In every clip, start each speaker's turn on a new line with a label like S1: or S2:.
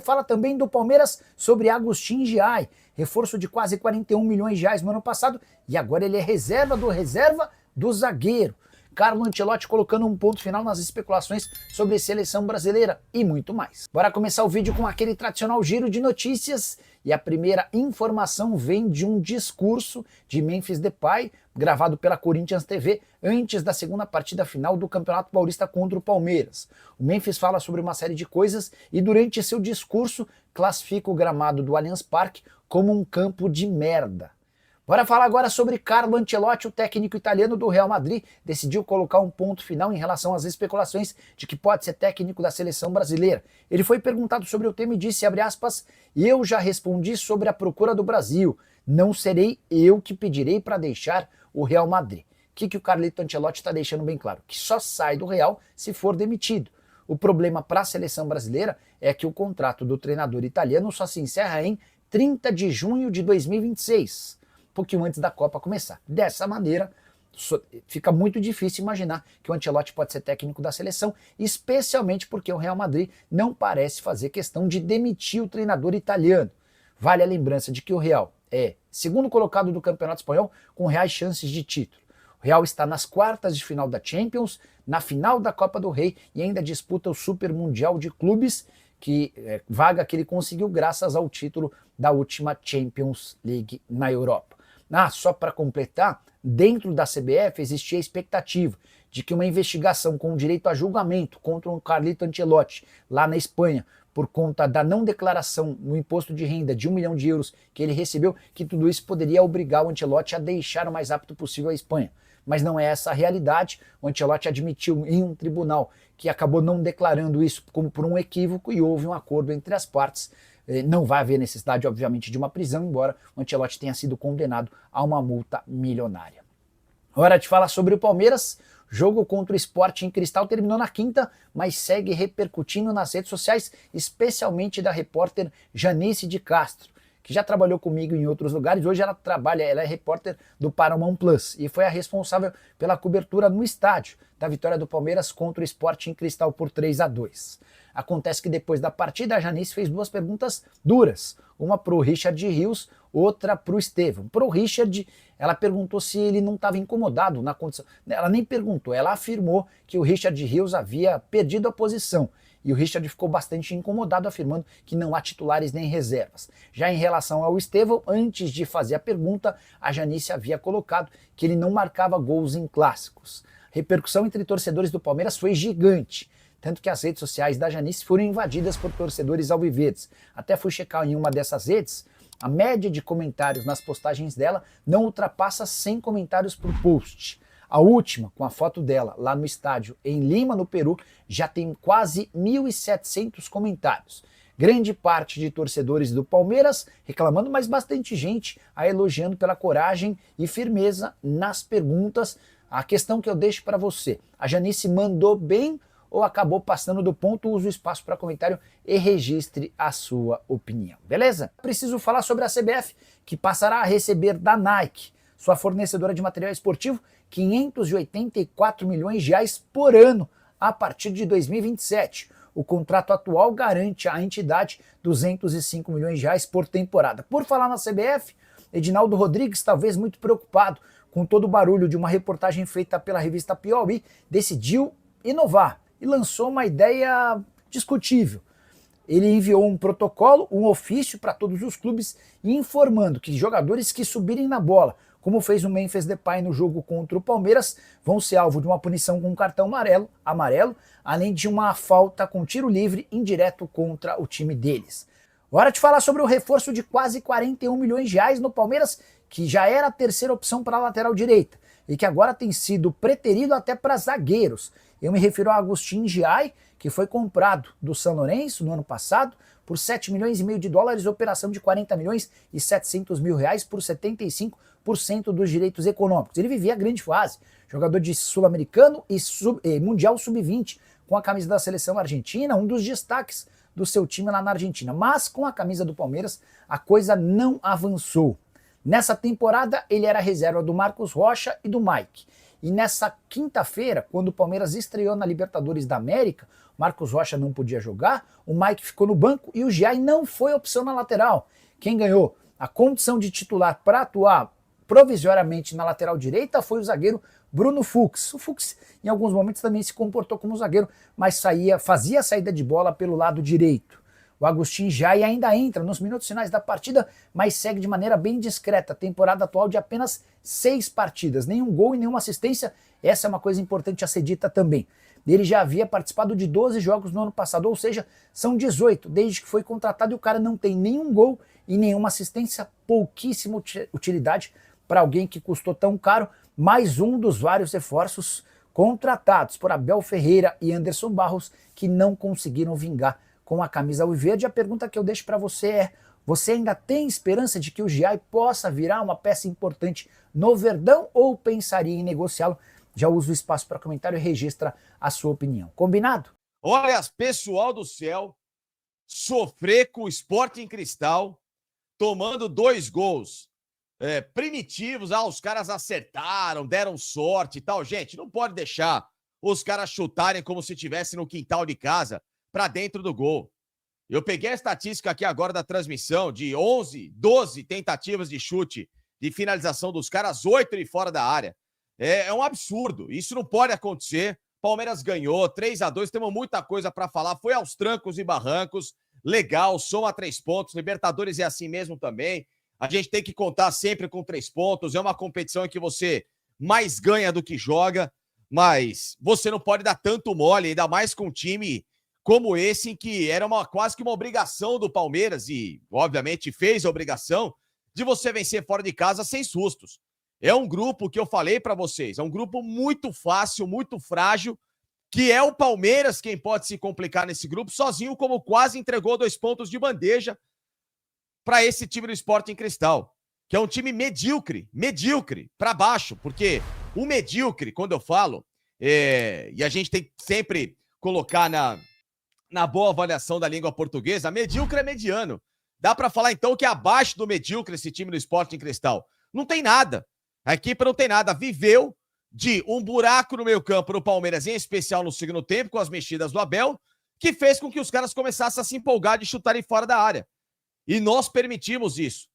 S1: Fala também do Palmeiras sobre Agustin Giai, reforço de quase 41 milhões de reais no ano passado, e agora ele é reserva do zagueiro. Carlo Ancelotti colocando um ponto final nas especulações sobre seleção brasileira e muito mais. Bora começar o vídeo com aquele tradicional giro de notícias, e a primeira informação vem de um discurso de Memphis Depay, gravado pela Corinthians TV, antes da segunda partida final do Campeonato Paulista contra o Palmeiras. O Memphis fala sobre uma série de coisas e durante seu discurso classifica o gramado do Allianz Parque como um campo de merda. Bora falar agora sobre Carlo Ancelotti, o técnico italiano do Real Madrid, decidiu colocar um ponto final em relação às especulações de que pode ser técnico da seleção brasileira. Ele foi perguntado sobre o tema e disse, abre aspas, eu já respondi sobre a procura do Brasil, não serei eu que pedirei para deixar o Real Madrid. O que o Carlito Ancelotti está deixando bem claro? Que só sai do Real se for demitido. O problema para a seleção brasileira é que o contrato do treinador italiano só se encerra em 30 de junho de 2026. Pouquinho antes da Copa começar. Dessa maneira, fica muito difícil imaginar que o Ancelotti pode ser técnico da seleção, especialmente porque o Real Madrid não parece fazer questão de demitir o treinador italiano. Vale a lembrança de que o Real é segundo colocado do Campeonato Espanhol com reais chances de título. O Real está nas quartas de final da Champions, na final da Copa do Rei e ainda disputa o Super Mundial de Clubes, vaga que ele conseguiu graças ao título da última Champions League na Europa. Só para completar, dentro da CBF existia a expectativa de que uma investigação com direito a julgamento contra o Carlito Ancelotti, lá na Espanha, por conta da não declaração no imposto de renda de 1 milhão de euros que ele recebeu, que tudo isso poderia obrigar o Ancelotti a deixar o mais rápido possível a Espanha. Mas não é essa a realidade. O Ancelotti admitiu em um tribunal que acabou não declarando isso como por um equívoco e houve um acordo entre as partes. Não vai haver necessidade, obviamente, de uma prisão, embora o Ancelotti tenha sido condenado a uma multa milionária. Hora de falar sobre o Palmeiras. Jogo contra o Sporting Cristal terminou na quinta, mas segue repercutindo nas redes sociais, especialmente da repórter Janice de Castro, que já trabalhou comigo em outros lugares. Hoje ela é repórter do Paramount Plus e foi a responsável pela cobertura no estádio da vitória do Palmeiras contra o Sporting Cristal por 3-2. Acontece que depois da partida a Janice fez duas perguntas duras, uma para o Richard Rios, outra para o Estevão. Para o Richard, ela perguntou se ele não estava incomodado na condição. Ela nem perguntou, ela afirmou que o Richard Rios havia perdido a posição. E o Richard ficou bastante incomodado, afirmando que não há titulares nem reservas. Já em relação ao Estevão, antes de fazer a pergunta, a Janice havia colocado que ele não marcava gols em clássicos. A repercussão entre torcedores do Palmeiras foi gigante, tanto que as redes sociais da Janice foram invadidas por torcedores alviverdes. Até fui checar em uma dessas redes, a média de comentários nas postagens dela não ultrapassa 100 comentários por post. A última, com a foto dela lá no estádio em Lima, no Peru, já tem quase 1.700 comentários. Grande parte de torcedores do Palmeiras reclamando, mas bastante gente a elogiando pela coragem e firmeza nas perguntas. A questão que eu deixo para você, a Janice mandou bem ou acabou passando do ponto? Use o espaço para comentário e registre a sua opinião, beleza? Preciso falar sobre a CBF, que passará a receber da Nike, sua fornecedora de material esportivo, 584 milhões de reais por ano a partir de 2027. O contrato atual garante à entidade 205 milhões de reais por temporada. Por falar na CBF, Edinaldo Rodrigues, talvez muito preocupado com todo o barulho de uma reportagem feita pela revista Piauí, decidiu inovar e lançou uma ideia discutível. Ele enviou um protocolo, um ofício para todos os clubes, informando que jogadores que subirem na bola, como fez o Memphis Depay no jogo contra o Palmeiras, vão ser alvo de uma punição com cartão amarelo, além de uma falta com tiro livre indireto contra o time deles. Hora de falar sobre o reforço de quase 41 milhões de reais no Palmeiras, que já era a terceira opção para a lateral direita e que agora tem sido preterido até para zagueiros. Eu me refiro a Agustin Giai, que foi comprado do São Lourenço no ano passado por 7 milhões e meio de dólares, operação de 40 milhões e 700 mil reais por 75% dos direitos econômicos. Ele vivia a grande fase, jogador de Sul-Americano e Mundial Sub-20 com a camisa da seleção argentina, um dos destaques do seu time lá na Argentina. Mas com a camisa do Palmeiras a coisa não avançou. Nessa temporada ele era reserva do Marcos Rocha e do Mike. E nessa quinta-feira, quando o Palmeiras estreou na Libertadores da América, o Marcos Rocha não podia jogar, o Mike ficou no banco e o Giai não foi opção na lateral. Quem ganhou a condição de titular para atuar provisoriamente na lateral direita foi o zagueiro Bruno Fux. O Fux, em alguns momentos, também se comportou como zagueiro, mas fazia a saída de bola pelo lado direito. O Agustin Giai ainda entra nos minutos finais da partida, mas segue de maneira bem discreta. Temporada atual de apenas 6 partidas, nenhum gol e nenhuma assistência. Essa é uma coisa importante a ser dita também. Ele já havia participado de 12 jogos no ano passado, ou seja, são 18 desde que foi contratado, e o cara não tem nenhum gol e nenhuma assistência. Pouquíssima utilidade para alguém que custou tão caro. Mais um dos vários reforços contratados por Abel Ferreira e Anderson Barros que não conseguiram vingar com a camisa alviverde. A pergunta que eu deixo para você é: você ainda tem esperança de que o Giai possa virar uma peça importante no Verdão ou pensaria em negociá-lo? Já usa o espaço para comentário e registra a sua opinião. Combinado?
S2: Olha, pessoal do céu, sofrer com o Sporting Cristal, tomando 2 gols primitivos. Os caras acertaram, deram sorte e tal. Gente, não pode deixar os caras chutarem como se estivessem no quintal de casa para dentro do gol. Eu peguei a estatística aqui agora da transmissão de 11, 12 tentativas de chute de finalização dos caras, 8 de fora da área. É um absurdo. Isso não pode acontecer. Palmeiras ganhou 3-2, temos muita coisa para falar. Foi aos trancos e barrancos. Legal, soma 3 pontos. Libertadores é assim mesmo também. A gente tem que contar sempre com 3 pontos. É uma competição em que você mais ganha do que joga, mas você não pode dar tanto mole, ainda mais com um time como esse, em que era quase que uma obrigação do Palmeiras, e obviamente fez a obrigação de você vencer fora de casa sem sustos. É um grupo que eu falei para vocês, é um grupo muito fácil, muito frágil, que é o Palmeiras quem pode se complicar nesse grupo, sozinho, como quase entregou 2 pontos de bandeja para esse time do Sporting Cristal, que é um time medíocre para baixo, porque o medíocre, quando eu falo, e a gente tem que sempre colocar na boa avaliação da língua portuguesa, medíocre é mediano. Dá para falar então que é abaixo do medíocre esse time do Sporting Cristal. Não tem nada. A equipe não tem nada. Viveu de um buraco no meio-campo no Palmeiras, em especial no segundo tempo, com as mexidas do Abel, que fez com que os caras começassem a se empolgar de chutarem fora da área. E nós permitimos isso.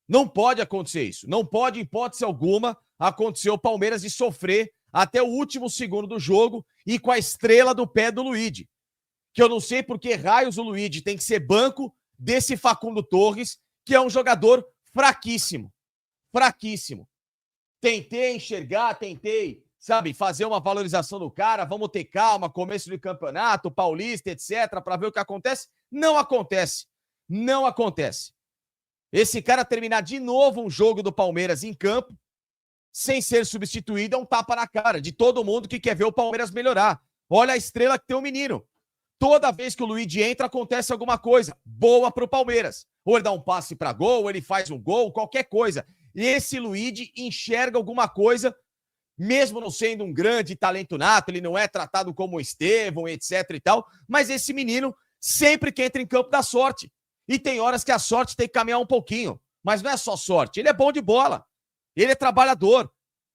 S2: Não pode acontecer isso. Não pode, em hipótese alguma, acontecer o Palmeiras de sofrer até o último segundo do jogo e com a estrela do pé do Luigi. Que eu não sei por que raios o Luigi tem que ser banco desse Facundo Torres, que é um jogador fraquíssimo. Fraquíssimo. Tentei enxergar, sabe, fazer uma valorização do cara, vamos ter calma, começo de campeonato, paulista, etc, para ver o que acontece. Não acontece. Não acontece. Esse cara terminar de novo um jogo do Palmeiras em campo, sem ser substituído, é um tapa na cara de todo mundo que quer ver o Palmeiras melhorar. Olha a estrela que tem o menino. Toda vez que o Luigi entra, acontece alguma coisa boa pro Palmeiras. Ou ele dá um passe para gol, ou ele faz um gol, qualquer coisa. E esse Luigi enxerga alguma coisa, mesmo não sendo um grande talento nato, ele não é tratado como o Estevão, etc e tal, mas esse menino, sempre que entra em campo, dá sorte. E tem horas que a sorte tem que caminhar um pouquinho. Mas não é só sorte, ele é bom de bola. Ele é trabalhador.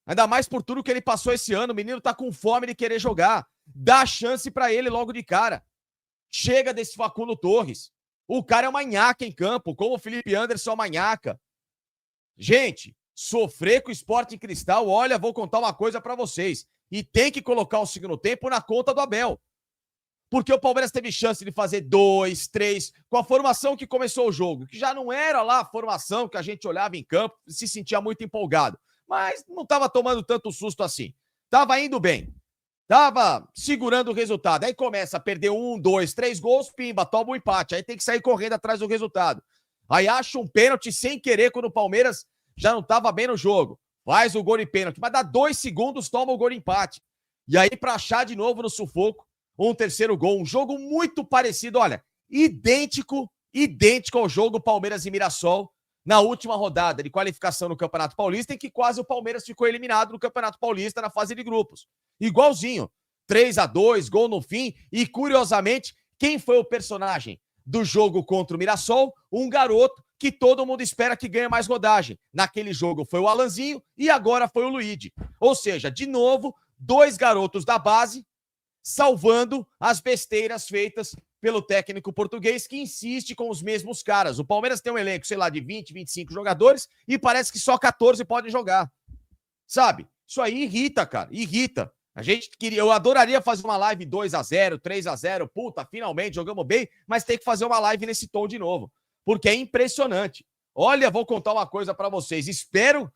S2: Ainda mais por tudo que ele passou esse ano. O menino tá com fome de querer jogar. Dá a chance pra ele logo de cara. Chega desse Facundo Torres. O cara é uma manhaca em campo, como o Felipe Anderson é uma manhaca. Gente, sofrer com o Sporting Cristal, olha, vou contar uma coisa pra vocês. E tem que colocar o segundo tempo na conta do Abel. Porque o Palmeiras teve chance de fazer 2, 3, com a formação que começou o jogo, que já não era lá a formação que a gente olhava em campo e se sentia muito empolgado. Mas não estava tomando tanto susto assim. Estava indo bem. Estava segurando o resultado. Aí começa a perder 1, 2, 3 gols, pimba, toma um empate. Aí tem que sair correndo atrás do resultado. Aí acha um pênalti sem querer quando o Palmeiras já não estava bem no jogo. Faz o gol de pênalti, mas dá 2 segundos, toma o gol de empate. E aí para achar de novo no sufoco, um terceiro gol, um jogo muito parecido, olha, idêntico ao jogo Palmeiras e Mirassol na última rodada de qualificação no Campeonato Paulista, em que quase o Palmeiras ficou eliminado no Campeonato Paulista na fase de grupos. Igualzinho, 3-2, gol no fim, e curiosamente, quem foi o personagem do jogo contra o Mirassol, um garoto que todo mundo espera que ganhe mais rodagem. Naquele jogo foi o Alanzinho e agora foi o Luigi. Ou seja, de novo, 2 garotos da base salvando as besteiras feitas pelo técnico português que insiste com os mesmos caras. O Palmeiras tem um elenco, sei lá, de 20, 25 jogadores e parece que só 14 podem jogar. Sabe? Isso aí irrita, cara. Irrita. Eu adoraria fazer uma live 2-0, 3-0. Puta, finalmente jogamos bem, mas tem que fazer uma live nesse tom de novo. Porque é impressionante. Olha, vou contar uma coisa pra vocês. Espero,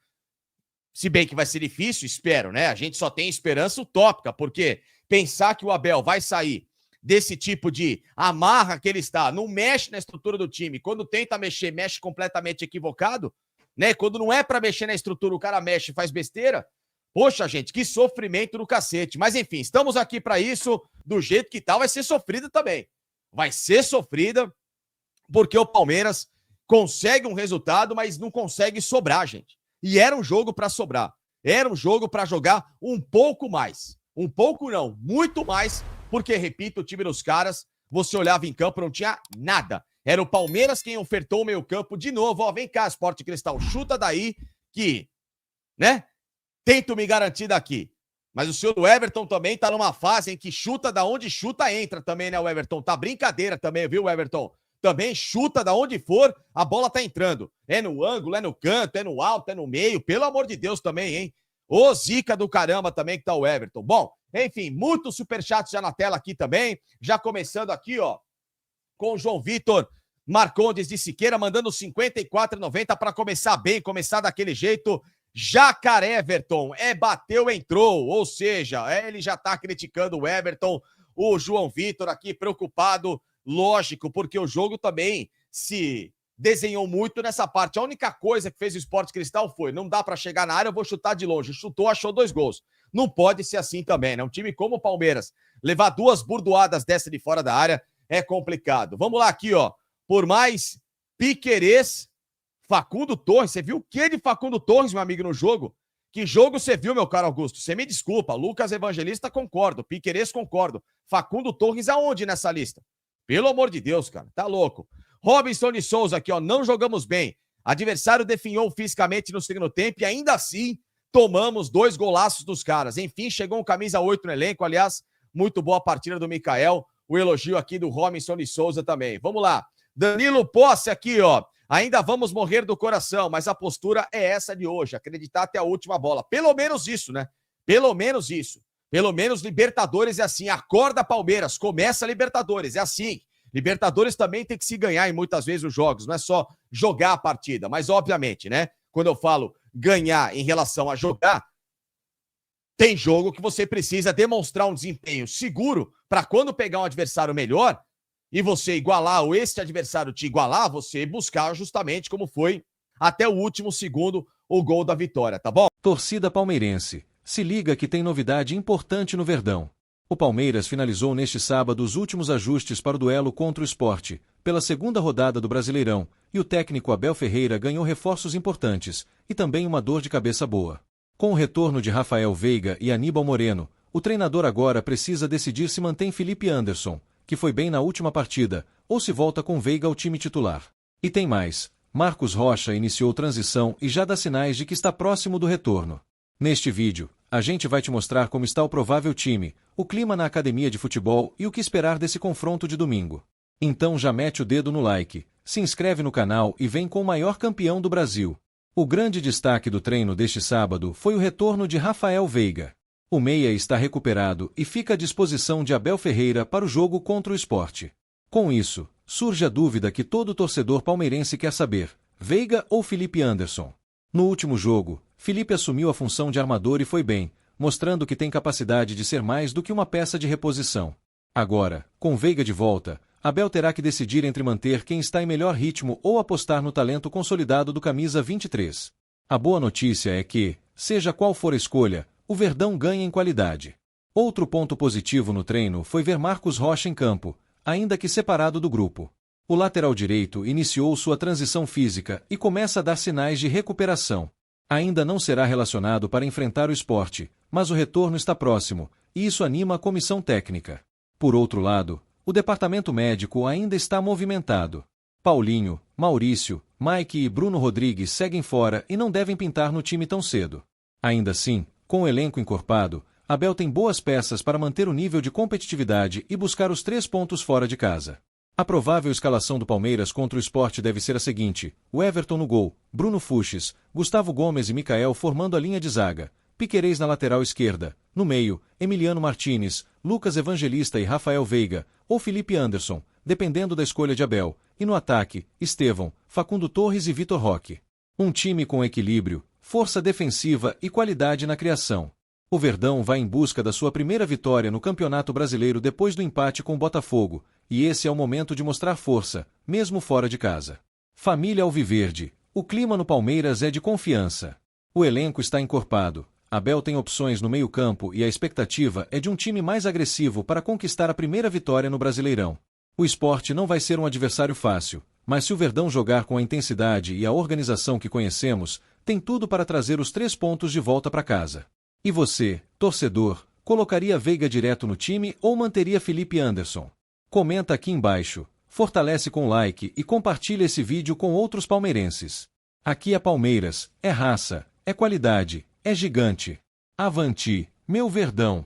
S2: se bem que vai ser difícil, espero, né? A gente só tem esperança utópica, porque pensar que o Abel vai sair desse tipo de amarra que ele está, não mexe na estrutura do time, quando tenta mexer, mexe completamente equivocado, né? Quando não é pra mexer na estrutura, o cara mexe e faz besteira. Poxa, gente, que sofrimento do cacete. Mas enfim, estamos aqui pra isso, do jeito que tá, vai ser sofrida também. Vai ser sofrida, porque o Palmeiras consegue um resultado, mas não consegue sobrar, gente. E era um jogo pra sobrar. Era um jogo pra jogar um pouco mais. Um pouco não, muito mais, porque, repito, o time dos caras, você olhava em campo, não tinha nada. Era o Palmeiras quem ofertou o meio campo de novo. Ó, vem cá, Sport Cristal, chuta daí que, né, tento me garantir daqui. Mas o senhor do Everton também tá numa fase em que chuta da onde chuta entra também, né, o Everton? Tá brincadeira também, viu, Everton? Também chuta da onde for, a bola tá entrando. É no ângulo, é no canto, é no alto, é no meio. Pelo amor de Deus também, hein? Ô, zica do caramba também que tá o Everton. Bom, enfim, muitos superchats já na tela aqui também. Já começando aqui, ó, com o João Vitor Marcondes de Siqueira, mandando 54,90 para começar bem, começar daquele jeito. Jacaré Everton, bateu, entrou. Ou seja, ele já tá criticando o Everton. O João Vitor aqui preocupado, lógico, porque o jogo também se desenhou muito nessa parte. A única coisa que fez o Sport Cristal foi, não dá pra chegar na área, eu vou chutar de longe. Chutou, achou 2 gols. Não pode ser assim também, né? Um time como o Palmeiras, levar 2 burdoadas dessa de fora da área é complicado. Vamos lá aqui, ó. Por mais Piquerez, Facundo Torres. Você viu o que de Facundo Torres, meu amigo, no jogo? Que jogo você viu, meu caro Augusto? Você me desculpa. Lucas Evangelista, concordo. Piquerez, concordo. Facundo Torres, aonde nessa lista? Pelo amor de Deus, cara. Tá louco. Robinson de Souza aqui, ó, não jogamos bem. Adversário definhou fisicamente no segundo tempo e ainda assim tomamos 2 golaços dos caras. Enfim, chegou um camisa 8 no elenco. Aliás, muito boa partida do Mikael. O elogio aqui do Robinson de Souza também. Vamos lá. Danilo Posse aqui, ó. Ainda vamos morrer do coração, mas a postura é essa de hoje. Acreditar até a última bola. Pelo menos isso, né? Pelo menos isso. Pelo menos Libertadores é assim. Acorda, Palmeiras. Começa Libertadores. É assim. Libertadores também tem que se ganhar em muitas vezes os jogos, não é só jogar a partida, mas obviamente, né, quando eu falo ganhar em relação a jogar, tem jogo que você precisa demonstrar um desempenho seguro para quando pegar um adversário melhor e você igualar ou esse adversário te igualar, você buscar justamente como foi até o último segundo o gol da vitória, tá bom?
S3: Torcida palmeirense, se liga que tem novidade importante no Verdão. O Palmeiras finalizou neste sábado os últimos ajustes para o duelo contra o Sport, pela segunda rodada do Brasileirão, e o técnico Abel Ferreira ganhou reforços importantes, e também uma dor de cabeça boa. Com o retorno de Rafael Veiga e Aníbal Moreno, o treinador agora precisa decidir se mantém Felipe Anderson, que foi bem na última partida, ou se volta com Veiga ao time titular. E tem mais, Marcos Rocha iniciou transição e já dá sinais de que está próximo do retorno. Neste vídeo, a gente vai te mostrar como está o provável time, o clima na academia de futebol e o que esperar desse confronto de domingo. Então já mete o dedo no like, se inscreve no canal e vem com o maior campeão do Brasil. O grande destaque do treino deste sábado foi o retorno de Rafael Veiga. O meia está recuperado e fica à disposição de Abel Ferreira para o jogo contra o Sport. Com isso, surge a dúvida que todo torcedor palmeirense quer saber: Veiga ou Felipe Anderson? No último jogo, Felipe assumiu a função de armador e foi bem, mostrando que tem capacidade de ser mais do que uma peça de reposição. Agora, com Veiga de volta, Abel terá que decidir entre manter quem está em melhor ritmo ou apostar no talento consolidado do camisa 23. A boa notícia é que, seja qual for a escolha, o Verdão ganha em qualidade. Outro ponto positivo no treino foi ver Marcos Rocha em campo, ainda que separado do grupo. O lateral direito iniciou sua transição física e começa a dar sinais de recuperação. Ainda não será relacionado para enfrentar o Sport, mas o retorno está próximo, e isso anima a comissão técnica. Por outro lado, O departamento médico ainda está movimentado. Paulinho, Maurício, Mike e Bruno Rodrigues seguem fora e não devem pintar no time tão cedo. Ainda assim, com o elenco encorpado, Abel tem boas peças para manter o nível de competitividade e buscar os 3 pontos fora de casa. A provável escalação do Palmeiras contra o Sport deve ser a seguinte: o Everton no gol, Bruno Fuchs, Gustavo Gomes e Micael formando a linha de zaga, Piquerez na lateral esquerda, no meio, Emiliano Martinez, Lucas Evangelista e Rafael Veiga, ou Felipe Anderson, dependendo da escolha de Abel, e no ataque, Estevão, Facundo Torres e Vitor Roque. Um time com equilíbrio, força defensiva e qualidade na criação. O Verdão vai em busca da sua primeira vitória no Campeonato Brasileiro depois do empate com o Botafogo, e esse é o momento de mostrar força, mesmo fora de casa. Família Alviverde, o clima no Palmeiras é de confiança. O elenco está encorpado, Abel tem opções no meio-campo e a expectativa é de um time mais agressivo para conquistar a primeira vitória no Brasileirão. O Sport não vai ser um adversário fácil, mas se o Verdão jogar com a intensidade e a organização que conhecemos, tem tudo para trazer os 3 pontos de volta para casa. E você, torcedor, colocaria Veiga direto no time ou manteria Felipe Anderson? Comenta aqui embaixo, fortalece com like e compartilha esse vídeo com outros palmeirenses. Aqui é Palmeiras, é raça, é qualidade, é gigante. Avante, meu Verdão!